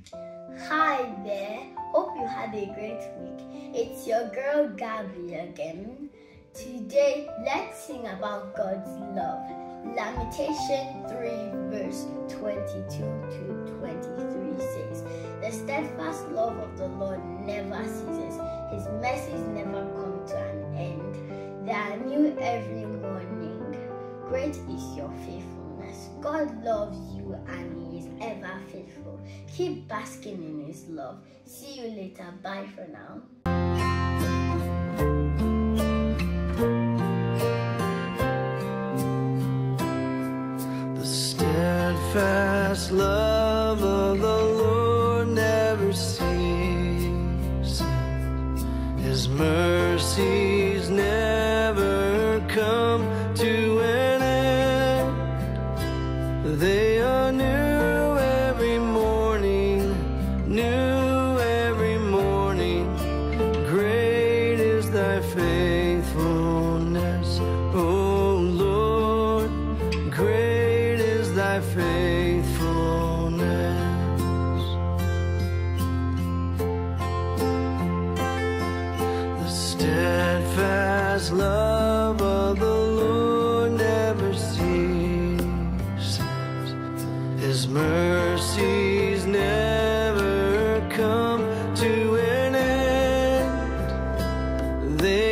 Hi there, hope you had a great week. It's your girl Gabby again. Today, let's sing about God's love. Lamentation 3 verse 22 to 23 says, "The steadfast love of the Lord never ceases. His mercies never come to an end. They are new every morning. Great is your faithfulness." God loves you and He is ever faithful. Keep basking in His love. See you later. Bye for now. The steadfast love of the Lord never ceases. His mercies never come to an end. They are new every morning, new every morning. Great is thy faithfulness, O Lord. Great is thy faithfulness. The steadfast love of the Lord never ceases. His mercies never come to an end. They